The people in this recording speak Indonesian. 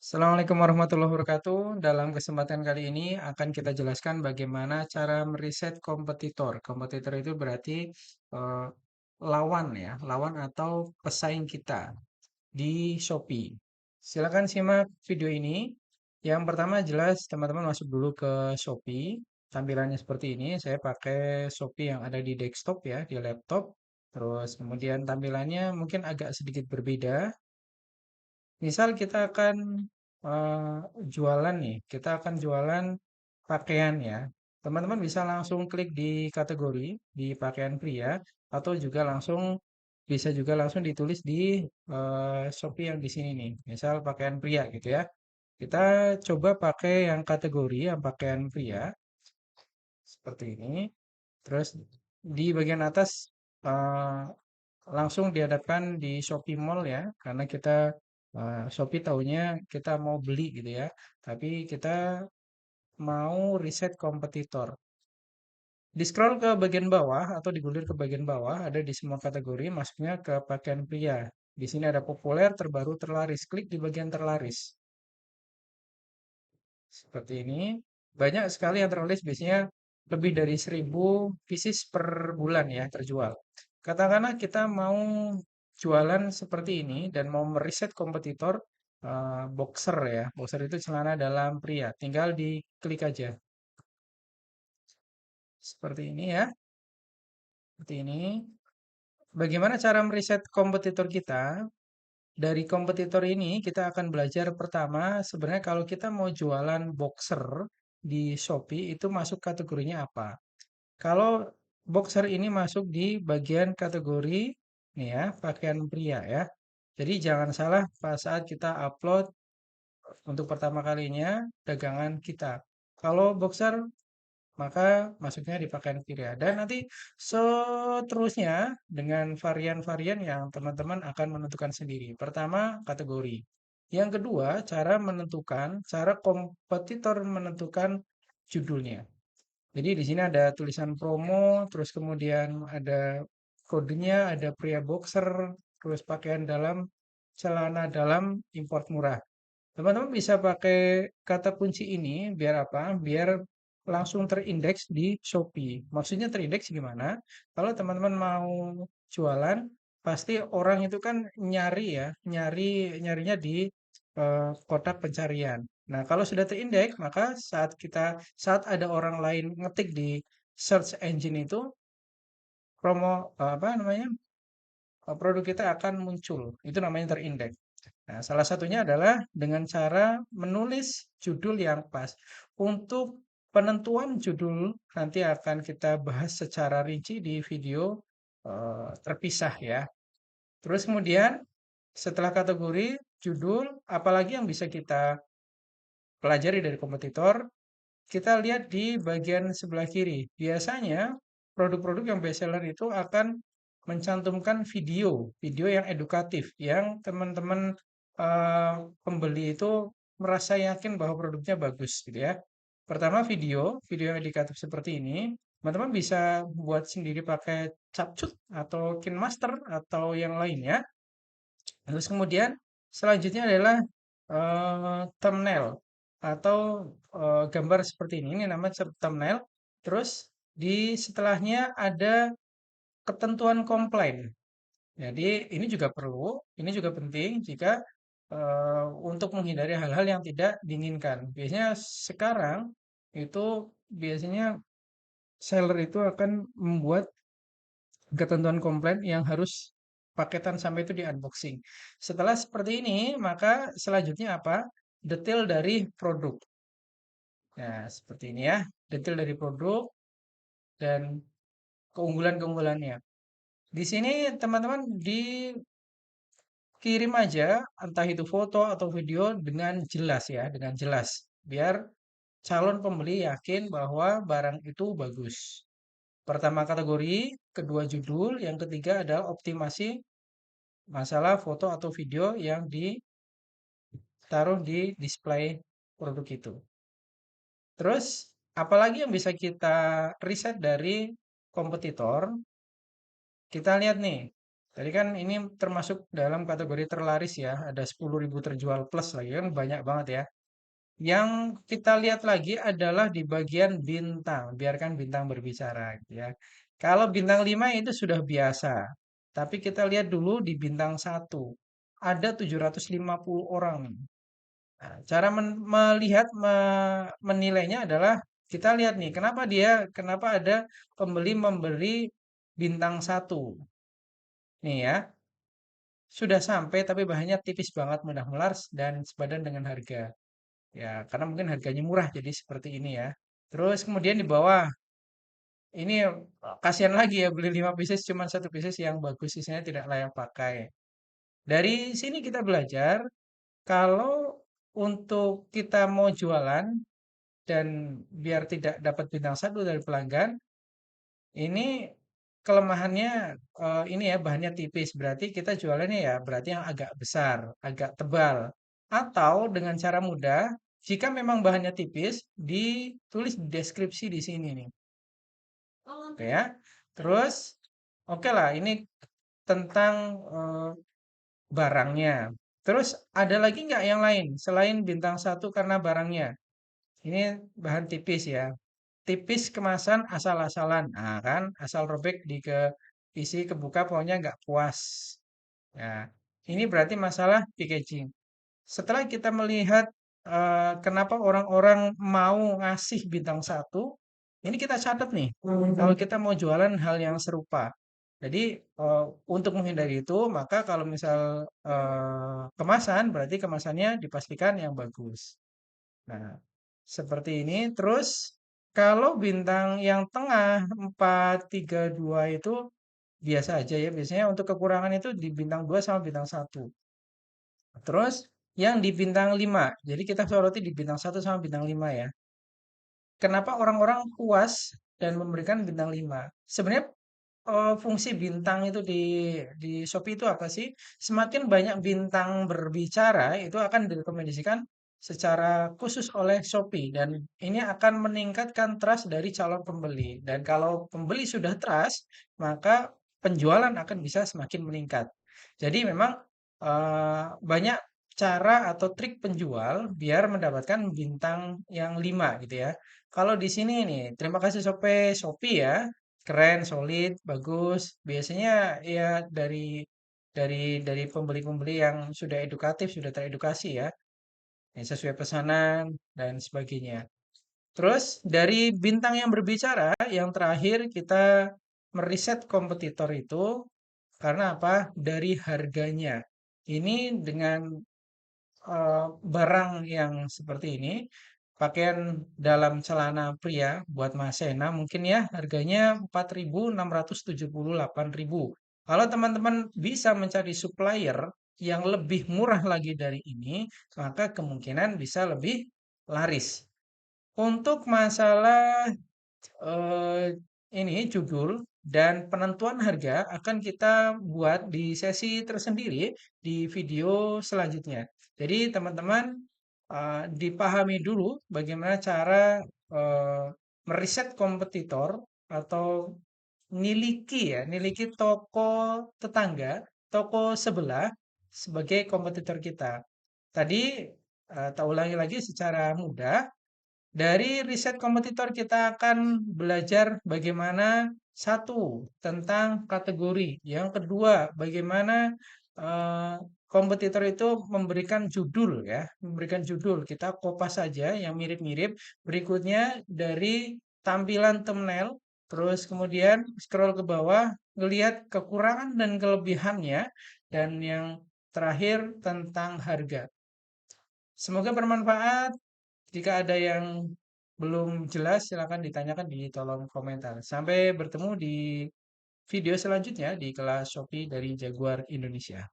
Assalamualaikum warahmatullahi wabarakatuh. Dalam kesempatan kali ini akan kita jelaskan bagaimana cara meriset kompetitor. Kompetitor itu berarti eh, lawan ya, lawan atau pesaing kita di Shopee. Silakan simak video ini. Yang pertama jelas teman-teman masuk dulu ke Shopee. Tampilannya seperti ini. Saya pakai Shopee yang ada di desktop ya, di laptop. Terus kemudian tampilannya mungkin agak sedikit berbeda. Misal kita akan eh, jualan nih, kita akan jualan pakaian ya. Teman-teman bisa langsung klik di kategori di pakaian pria atau juga langsung bisa juga langsung ditulis di Shopee yang di sini nih. Misal pakaian pria gitu ya. Kita coba pakai yang kategori yang pakaian pria seperti ini. Terus di bagian atas eh, langsung dihadapkan di Shopee Mall ya, karena kita Shopee taunya kita mau beli gitu ya, tapi kita mau riset kompetitor. Di scroll ke bagian bawah atau digulir ke bagian bawah ada di semua kategori, masuknya ke pakaian pria. Di sini ada populer, terbaru, terlaris. Klik di bagian terlaris. Seperti ini. Banyak sekali yang terlaris biasanya lebih dari 1.000 pieces per bulan ya terjual. Katakanlah kita mau jualan seperti ini dan mau meriset kompetitor boxer ya. Boxer itu celana dalam pria. Tinggal diklik aja. Seperti ini ya. Seperti ini. Bagaimana cara meriset kompetitor kita? Dari kompetitor ini kita akan belajar pertama sebenarnya kalau kita mau jualan boxer di Shopee itu masuk kategorinya apa? Kalau boxer ini masuk di bagian kategori nih ya, pakaian pria ya. Jadi jangan salah pada saat kita upload untuk pertama kalinya dagangan kita. Kalau boxer maka masuknya di pakaian pria dan nanti seterusnya dengan varian-varian yang teman-teman akan menentukan sendiri. Pertama, kategori. Yang kedua, cara kompetitor menentukan judulnya. Jadi di sini ada tulisan promo, terus kemudian ada kodenya, ada pria boxer, terus pakaian dalam, celana dalam import murah. Teman-teman bisa pakai kata kunci ini biar apa? Biar langsung terindeks di Shopee. Maksudnya terindeks gimana? Kalau teman-teman mau jualan, pasti orang itu kan nyari ya, nyarinya di kotak pencarian. Nah, kalau sudah terindeks, maka saat ada orang lain ngetik di search engine itu apa namanya? Produk kita akan muncul. Itu namanya terindeks. Nah, salah satunya adalah dengan cara menulis judul yang pas. Untuk penentuan judul nanti akan kita bahas secara rinci di video terpisah ya. Terus kemudian setelah kategori judul, apalagi yang bisa kita pelajari dari kompetitor, kita lihat di bagian sebelah kiri. Biasanya produk-produk yang bestseller itu akan mencantumkan video yang edukatif, yang teman-teman pembeli itu merasa yakin bahwa produknya bagus gitu ya. Pertama video yang edukatif seperti ini, teman-teman bisa buat sendiri pakai CapCut atau KineMaster atau yang lainnya. Terus kemudian selanjutnya adalah thumbnail atau gambar seperti ini. Ini namanya thumbnail. Terus di setelahnya ada ketentuan komplain. Jadi ini juga penting jika untuk menghindari hal-hal yang tidak diinginkan. Biasanya sekarang itu biasanya seller itu akan membuat ketentuan komplain yang harus paketan sampai itu di unboxing. Setelah seperti ini, maka selanjutnya apa? Detail dari produk. Nah, seperti ini ya, detail dari produk dan keunggulan-keunggulannya. Di sini teman-teman dikirim aja entah itu foto atau video dengan jelas ya, dengan jelas. Biar calon pembeli yakin bahwa barang itu bagus. Pertama kategori, kedua judul, yang ketiga adalah optimasi masalah foto atau video yang ditaruh di display produk itu. Terus, apalagi yang bisa kita riset dari kompetitor? Kita lihat nih, Tadi kan ini termasuk dalam kategori terlaris ya, ada 10.000 terjual plus lagi kan banyak banget ya. Yang kita lihat lagi adalah di bagian bintang, biarkan bintang berbicara gitu ya. Kalau bintang 5 itu sudah biasa, tapi kita lihat dulu di bintang 1 ada 750 orang. Nah, cara melihat menilainya adalah kita lihat nih, kenapa ada pembeli memberi bintang 1. Nih ya, sudah sampai tapi bahannya tipis banget, mudah melar dan sepadan dengan harga. Ya, karena mungkin harganya murah jadi seperti ini ya. Terus kemudian di bawah ini kasihan lagi ya beli 5 pieces cuma satu pieces yang bagus sisanya tidak layak pakai. Dari sini kita belajar kalau untuk kita mau jualan dan biar tidak dapat bintang satu dari pelanggan, ini kelemahannya ini ya bahannya tipis, berarti kita jualannya ya berarti yang agak besar, agak tebal. Atau dengan cara mudah, jika memang bahannya tipis, ditulis di deskripsi di sini nih. Oke ya. Terus, oke lah, ini tentang barangnya. Terus ada lagi nggak yang lain selain bintang satu karena barangnya? Ini bahan tipis ya. Tipis kemasan asal-asalan. Nah, kan asal robek di ke isi kebuka pokoknya nggak puas. Ya, ini berarti masalah packaging. Setelah kita melihat kenapa orang-orang mau ngasih bintang satu, ini kita catat nih. Kalau kita mau jualan hal yang serupa. Jadi untuk menghindari itu, maka kalau misal kemasan, berarti kemasannya dipastikan yang bagus. Nah, seperti ini. Terus kalau bintang yang tengah 4, 3, 2 itu biasa aja ya. Biasanya untuk kekurangan itu di bintang 2 sama bintang satu. Terus yang di bintang 5. Jadi kita soroti di bintang satu sama bintang 5 ya. Kenapa orang-orang puas dan memberikan bintang 5? Sebenarnya fungsi bintang itu di Shopee itu apa sih? Semakin banyak bintang berbicara itu akan direkomendasikan secara khusus oleh Shopee dan ini akan meningkatkan trust dari calon pembeli. Dan kalau pembeli sudah trust, maka penjualan akan bisa semakin meningkat. Jadi memang banyak cara atau trik penjual biar mendapatkan bintang yang 5 gitu ya. Kalau di sini nih, terima kasih Shopee ya. Keren, solid, bagus. Biasanya ya dari pembeli-pembeli yang sudah edukatif, sudah teredukasi ya, yang sesuai pesanan dan sebagainya. Terus dari bintang yang berbicara, yang terakhir kita meriset kompetitor itu karena apa? Dari harganya. Ini dengan barang yang seperti ini, pakaian dalam celana pria buat Mas Sena mungkin ya harganya 4.678.000. Kalau teman-teman bisa mencari supplier yang lebih murah lagi dari ini, maka kemungkinan bisa lebih laris. Untuk masalah eh, ini judul dan penentuan harga akan kita buat di sesi tersendiri di video selanjutnya. Jadi teman-teman dipahami dulu bagaimana cara eh, meriset kompetitor atau niliki toko tetangga, toko sebelah sebagai kompetitor kita. Tadi tak ulangi lagi secara mudah. Dari riset kompetitor kita akan belajar bagaimana satu tentang kategori, yang kedua bagaimana kompetitor itu memberikan judul ya, memberikan judul kita kopas saja yang mirip-mirip. Berikutnya dari tampilan thumbnail, terus kemudian scroll ke bawah, ngelihat kekurangan dan kelebihannya, dan yang terakhir tentang harga. Semoga bermanfaat. Jika ada yang belum jelas, silakan ditanyakan di kolom komentar. Sampai bertemu di video selanjutnya di kelas Shopee dari Jaguar Indonesia.